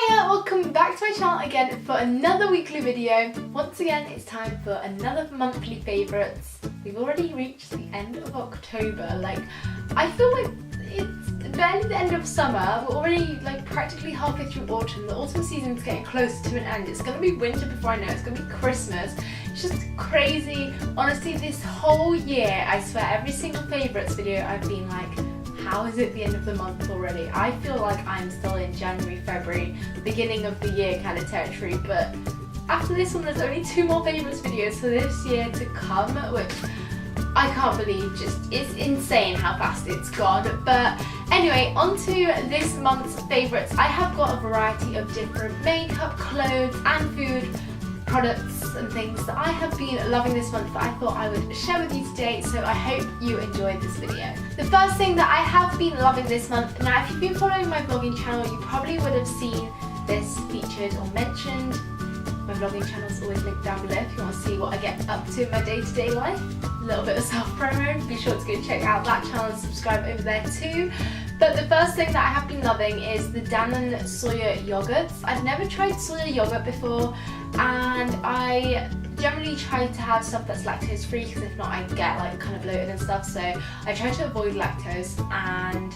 Hiya! Welcome back to my channel again for another weekly video. Once again, it's time for another monthly favourites. We've already reached the end of October. Like, I feel like it's barely the end of summer. We're already like practically halfway through autumn. The autumn season's getting close to an end. It's gonna be winter before I know. It's gonna be Christmas. It's just crazy. Honestly, this whole year, I swear, every single favourites video I've been like, how is it the end of the month already? I feel like I'm still in January, February, beginning of the year kind of territory, but after this one there's only 2 more favourites videos for this year to come, which I can't believe. Just, it's insane how fast it's gone. But anyway, on to this month's favourites. I have got a variety of different makeup, clothes and food products and things that I have been loving this month that I thought I would share with you today, so I hope you enjoyed this video. The first thing that I have been loving this month, now if you've been following my vlogging channel, you probably would have seen this featured or mentioned. My vlogging channel is always linked down below if you want to see what I get up to in my day-to-day life. A little bit of self-promo, be sure to go check out that channel and subscribe over there too. But the first thing that I have been loving is the Danone soya yogurts. I've never tried soya yogurt before, and I generally try to have stuff that's lactose free because if not I get like kind of bloated and stuff, so I try to avoid lactose, and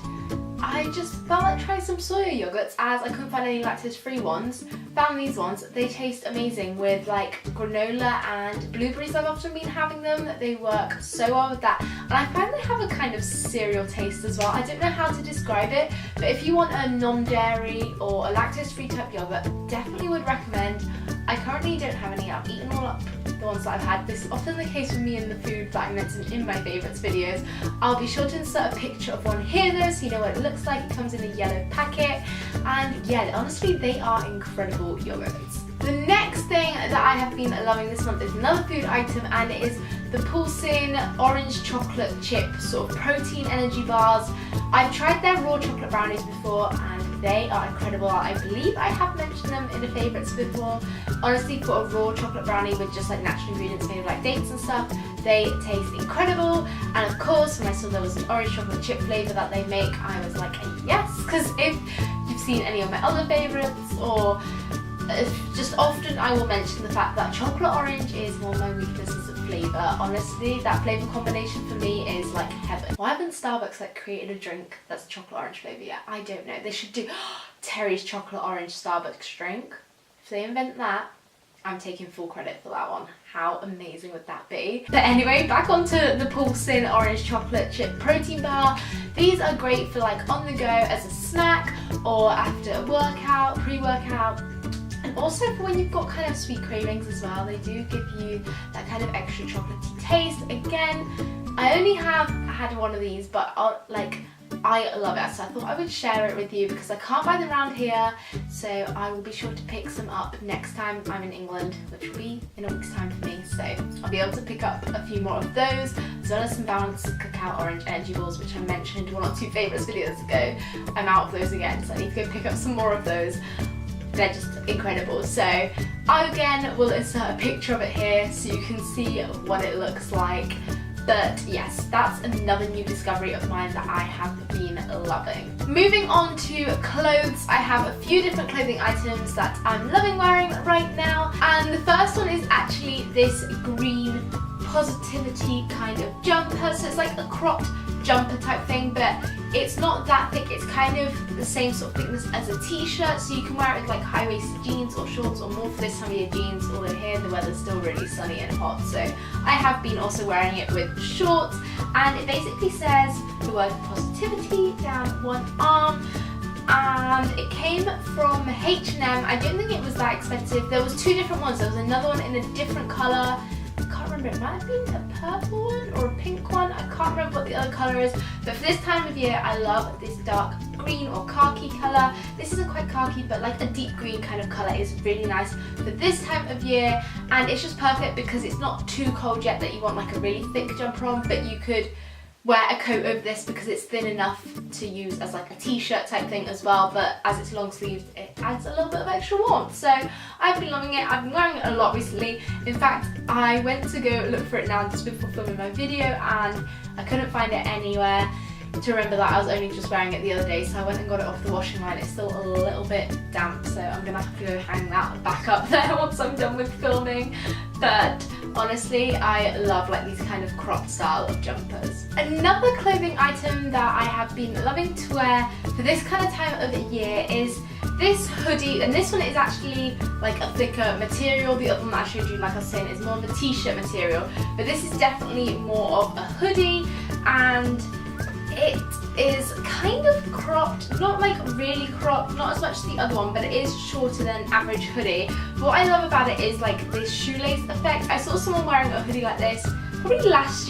I just felt like trying some soya yogurts as I couldn't find any lactose free ones. Found these ones. They taste amazing with like granola and blueberries. I've often been having them. They work so well with that, and I find they have a kind of cereal taste as well. I don't know how to describe it, but if you want a non-dairy or a lactose free type yogurt, definitely would recommend. I currently don't have any. I've eaten all up the ones that I've had. This is often the case with me in the food that I mentioned in my favourites videos. I'll be sure to insert a picture of one here though, so you know what it looks like. It comes in a yellow packet, and yeah, honestly they are incredible yogurts. The next thing that I have been loving this month is another food item, and it is the pulsing orange chocolate chip sort of protein energy bars. I've tried their raw chocolate brownies before and they are incredible. I believe I have mentioned them in the favourites before. Honestly, for a raw chocolate brownie with just like natural ingredients made of like dates and stuff, they taste incredible. And of course, when I saw there was an orange chocolate chip flavour that they make, I was like, yes, because if you've seen any of my other favourites, or just often I will mention the fact that chocolate orange is one of my weaknesses of flavour. Honestly, that flavour combination for me is like heaven. Why haven't Starbucks like created a drink that's chocolate orange flavour yet? I don't know. They should do Terry's chocolate orange Starbucks drink. If they invent that, I'm taking full credit for that one. How amazing would that be? But anyway, back onto the pulsing orange chocolate chip protein bar. These are great for like on the go as a snack or after a workout, pre-workout. And also for when you've got kind of sweet cravings as well. They do give you that kind of extra chocolatey taste. Again, I only have had one of these, but I love it, so I thought I would share it with you because I can't buy them around here, so I will be sure to pick some up next time I'm in England, which will be in a week's time for me, so I'll be able to pick up a few more of those, as well as some balanced cacao orange energy balls, which I mentioned 1 or 2 favourites videos ago. I'm out of those again, so I need to go pick up some more of those. They're just incredible. So I again will insert a picture of it here so you can see what it looks like. But yes, that's another new discovery of mine that I have been loving. Moving on to clothes, I have a few different clothing items that I'm loving wearing right now. And the first one is actually this green Positivity kind of jumper. So it's like a cropped jumper type thing, but it's not that thick. It's kind of the same sort of thickness as a t-shirt, so you can wear it with like high-waisted jeans or shorts, or more for this time of year jeans, although here the weather's still really sunny and hot, so I have been also wearing it with shorts. And it basically says the word positivity down one arm, and it came from H&M. I don't think it was that expensive. There was 2 different ones. There was another one in a different colour. I can't remember, it might have been a purple one or a pink one. I can't remember what the other colour is, but for this time of year I love this dark green or khaki colour. This isn't quite khaki, but like a deep green kind of colour is really nice for this time of year, and it's just perfect because it's not too cold yet that you want like a really thick jumper on, but you could wear a coat over this because it's thin enough to use as like a t-shirt type thing as well, but as it's long sleeved it adds a little bit of extra warmth. So I've been loving it. I've been wearing it a lot recently. In fact, I went to go look for it now just before filming my video and I couldn't find it anywhere. to remember that I was only just wearing it the other day, so I went and got it off the washing line. It's still a little bit damp, so I'm gonna have to go hang that back up there once I'm done with filming. But honestly, I love like these kind of crop style of jumpers. Another clothing item that I have been loving to wear for this kind of time of the year is this hoodie, and this one is actually like a thicker material. The other one that I showed you, like I was saying, is more of a t-shirt material, but this is definitely more of a hoodie, and it is kind of cropped, not like really cropped, not as much as the other one, but it is shorter than average hoodie. But what I love about it is like this shoelace effect. I saw someone wearing a hoodie like this probably last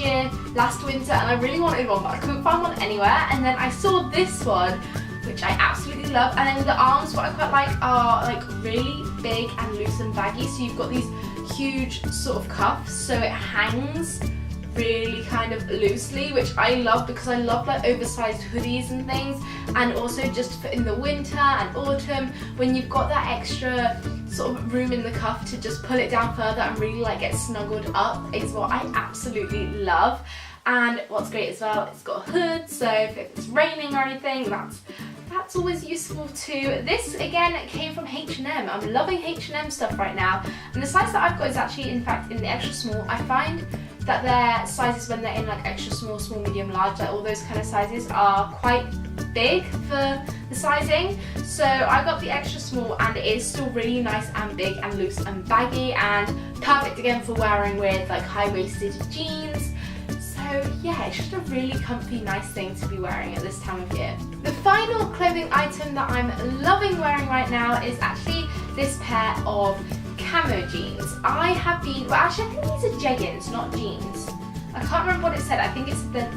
winter, and I really wanted one, but I couldn't find one anywhere. And then I saw this one, which I absolutely love, and then the arms, what I quite like, are like really big and loose and baggy, so you've got these huge sort of cuffs, so it hangs really kind of loosely, which I love because I love like oversized hoodies and things, and also just for in the winter and autumn when you've got that extra sort of room in the cuff to just pull it down further and really like get snuggled up is what I absolutely love. And what's great as well, it's got a hood, so if it's raining or anything, that's always useful too. This again came from H&M. I'm loving H&M stuff right now, and the size that I've got is actually in fact in the extra small. I find that their sizes when they're in like extra small, small, medium, large, like all those kind of sizes are quite big for the sizing. So I got the extra small, and it is still really nice and big and loose and baggy, and perfect again for wearing with like high-waisted jeans. So yeah, it's just a really comfy, nice thing to be wearing at this time of year. The final clothing item that I'm loving wearing right now is actually this pair of camo jeans. I have been, well actually I think these are jeggings, not jeans. I can't remember what it said. I think it said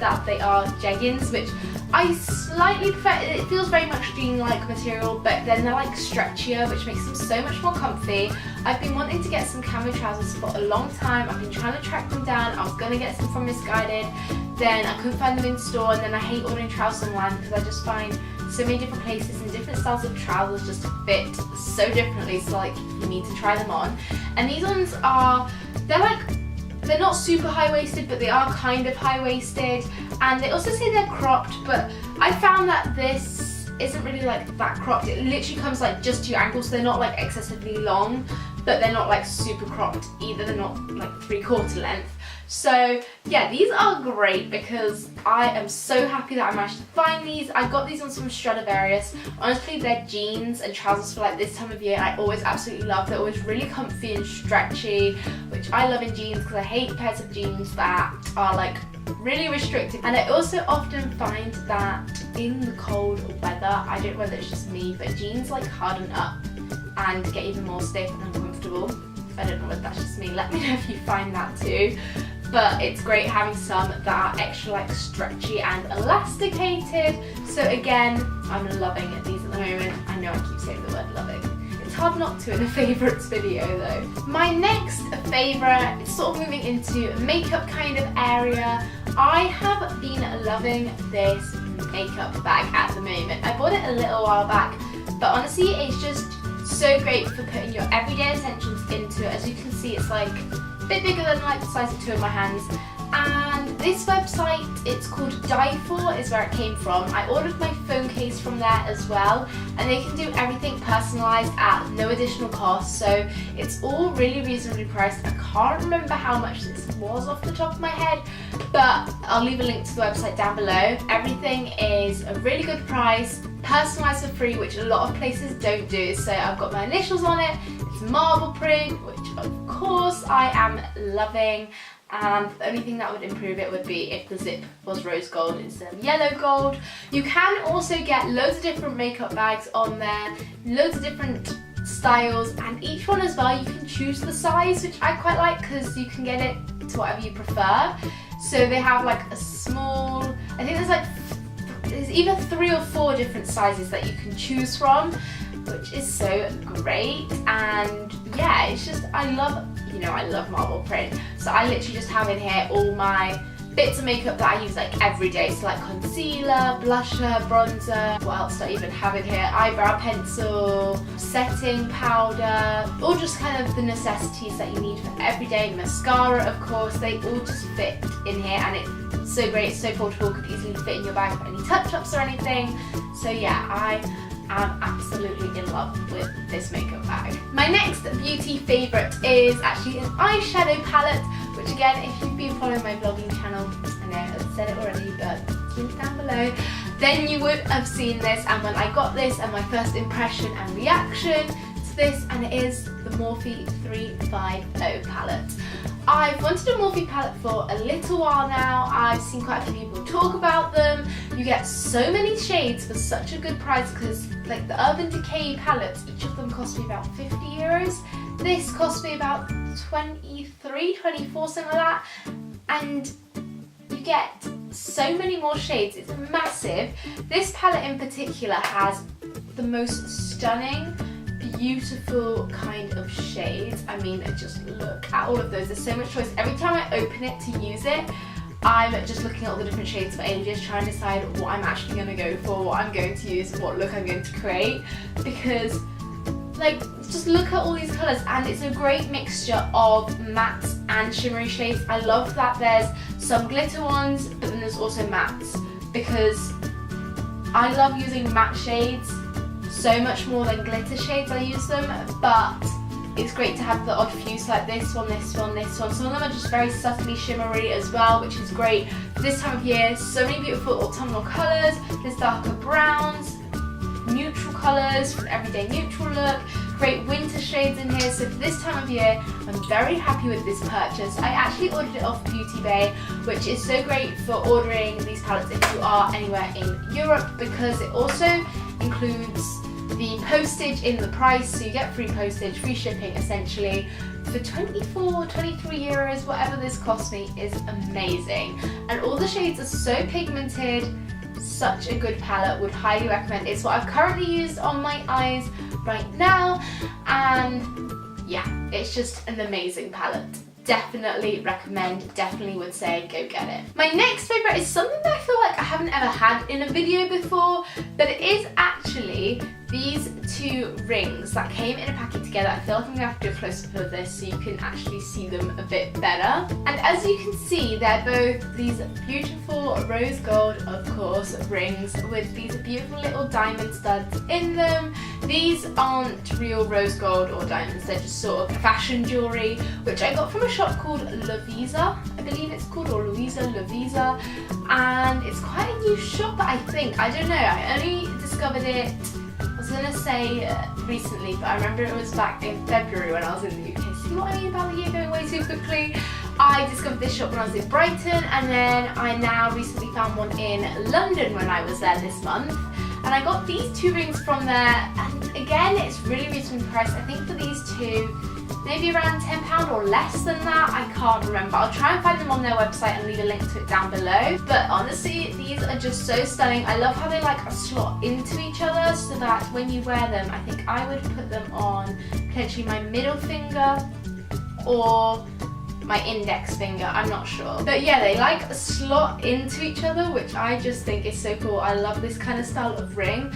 that they are jeggings, which I slightly prefer. It feels very much jean-like material, but then they're like stretchier, which makes them so much more comfy. I've been wanting to get some camo trousers for a long time. I've been trying to track them down. I was going to get some from Misguided, then I couldn't find them in store, and then I hate ordering trousers online because I just find so many different places and different styles of trousers just fit so differently, so like you need to try them on. And these ones are, they're not super high-waisted, but they are kind of high-waisted, and they also say they're cropped, but I found that this isn't really like that cropped. It literally comes like just to your ankles, so they're not like excessively long, but they're not like super cropped either. They're not like 3/4 length. So yeah, these are great because I am so happy that I managed to find these. I got these ones from Stradivarius. Honestly, they're jeans and trousers for like this time of year. I always absolutely love. They're always really comfy and stretchy, which I love in jeans because I hate pairs of jeans that are like really restrictive. And I also often find that in the cold weather, I don't know whether it's just me, but jeans like harden up and get even more stiff and uncomfortable. I don't know whether that's just me. Let me know if you find that too. But it's great having some that are extra like stretchy and elasticated. So again, I'm loving these at the moment. I know I keep saying the word loving. It's hard not to in a favourites video though. My next favourite is sort of moving into makeup kind of area. I have been loving this makeup bag at the moment. I bought it a little while back, but honestly it's just so great for putting your everyday essentials into it. As you can see, it's like a bit bigger than like the size of two of my hands. And this website, it's called Die4 is where it came from. I ordered my phone case from there as well, and they can do everything personalised at no additional cost, so it's all really reasonably priced. I can't remember how much this was off the top of my head, but I'll leave a link to the website down below. Everything is a really good price, personalised for free, which a lot of places don't do. So I've got my initials on it, it's marble print, which of course I am loving. And the only thing that would improve it would be if the zip was rose gold instead of yellow gold. You can also get loads of different makeup bags on there, loads of different styles, and each one as well you can choose the size, which I quite like because you can get it to whatever you prefer. So they have like a small, I think there's either 3 or 4 different sizes that you can choose from, which is so great. And yeah, it's just, I love marble print. So I literally just have in here all my bits of makeup that I use like every day, so like concealer, blusher, bronzer, what else do I even have in here, eyebrow pencil, setting powder, all just kind of the necessities that you need for every day. Mascara, of course, they all just fit in here, and it's so great, it's so portable, could easily fit in your bag for any touch-ups or anything. So yeah, I am absolutely in love with this makeup bag. My next beauty favourite is actually an eyeshadow palette, which again, if you've been following my vlogging channel, I know I've said it already, but it's linked down below, then you would have seen this. And when I got this, and my first impression and reaction to this, and it is the Morphe 350 palette. I've wanted a Morphe palette for a little while now. I've seen quite a few people talk about them. You get so many shades for such a good price, because like the Urban Decay palettes, each of them cost me about 50 euros. This cost me about 23, 24, something like that. And you get so many more shades, it's massive. This palette in particular has the most stunning, beautiful kind of shades. I mean, just look at all of those, there's so much choice. Every time I open it to use it, I'm just looking at all the different shades for ages, trying to decide what I'm actually going to go for, what I'm going to use, what look I'm going to create, because like, just look at all these colours, and it's a great mixture of mattes and shimmery shades. I love that there's some glitter ones, but then there's also mattes, because I love using matte shades so much more than glitter shades. I use them, but it's great to have the odd fuse like this one, this one, this one. Some of them are just very subtly shimmery as well, which is great for this time of year. So many beautiful autumnal colours, there's darker browns, neutral colours for an everyday neutral look, great winter shades in here. So for this time of year, I'm very happy with this purchase. I actually ordered it off Beauty Bay, which is so great for ordering these palettes if you are anywhere in Europe, because it also includes the postage in the price, so you get free postage, free shipping essentially. For 24, 23 euros, whatever this cost me, is amazing. And all the shades are so pigmented, such a good palette, would highly recommend. It's what I've currently used on my eyes right now, and yeah, it's just an amazing palette. Definitely recommend, definitely would say go get it. My next favourite is something that I feel like I haven't ever had in a video before, but it is actually these two rings that came in a packet together. I feel like I'm going to have to do a close-up of this so you can actually see them a bit better. And as you can see, they're both these beautiful rose gold, of course, rings with these beautiful little diamond studs in them. These aren't real rose gold or diamonds, they're just sort of fashion jewellery, which I got from a shop called Louisa, I believe it's called, or Louisa, and it's quite a new shop, I think. I don't know, I only discovered it, I was going to say recently, but I remember it was back in February when I was in the UK. See what I mean about the year going way too quickly? I discovered this shop when I was in Brighton, and then I now recently found one in London when I was there this month. And I got these two rings from there, and again, it's really reasonably priced. I think for these two, maybe around £10 or less than that, I can't remember. I'll try and find them on their website and leave a link to it down below. But honestly, these are just so stunning. I love how they like slot into each other, so that when you wear them, I think I would put them on potentially my middle finger or my index finger, I'm not sure. But yeah, they like slot into each other, which I just think is so cool. I love this kind of style of ring,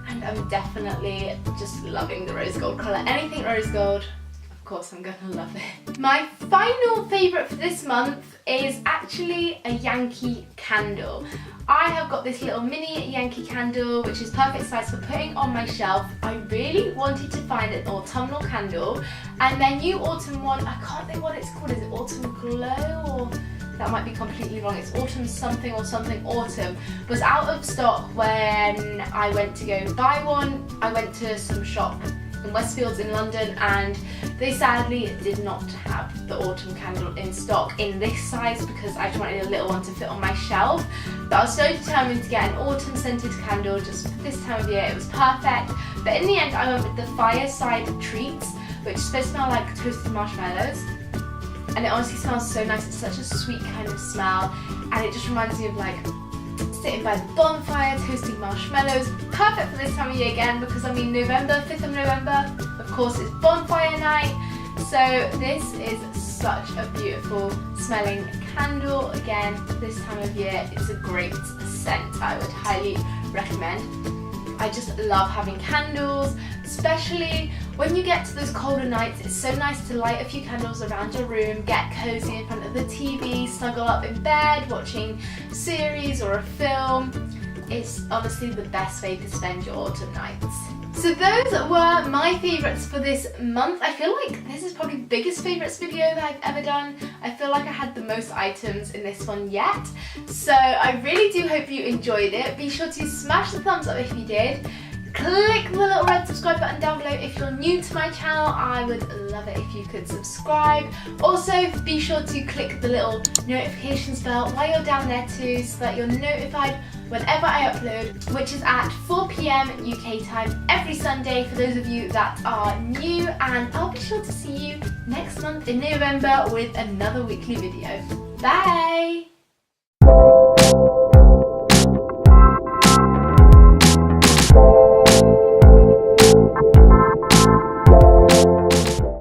and I'm definitely just loving the rose gold colour. Anything rose gold, of course I'm gonna love it. My final favourite for this month is actually a Yankee candle. I have got this little mini Yankee candle, which is perfect size for putting on my shelf. I really wanted to find an autumnal candle, and their new autumn one, I can't think what it's called. Is it Autumn Glow, or that might be completely wrong. It's Autumn something or something autumn. Was out of stock when I went to go buy one. I went to some shop in Westfields in London, and they sadly did not have the autumn candle in stock in this size, because I just wanted a little one to fit on my shelf. But I was so determined to get an autumn scented candle just for this time of year. It was perfect. But in the end, I went with the Fireside Treats, which is supposed to smell like toasted marshmallows. And it honestly smells so nice. It's such a sweet kind of smell, and it just reminds me of like sitting by the bonfire, toasting marshmallows. Perfect for this time of year again, because I mean November, 5th of November, of course, it's bonfire night. So this is such a beautiful smelling candle. Again, this time of year, it's a great scent. I would highly recommend. I just love having candles, especially when you get to those colder nights. It's so nice to light a few candles around your room, get cozy in front of the TV, snuggle up in bed, watching a series or a film. It's honestly the best way to spend your autumn nights. So those were my favourites for this month. I feel like this is probably the biggest favourites video that I've ever done. I feel like I had the most items in this one yet. So I really do hope you enjoyed it. Be sure to smash the thumbs up if you did. Click the little red subscribe button down below if you're new to my channel. I would love it if you could subscribe. Also, be sure to click the little notifications bell while you're down there too, so that you're notified whenever I upload, which is at 4 PM UK time every Sunday for those of you that are new. And I'll be sure to see you next month in November with another weekly video. Bye!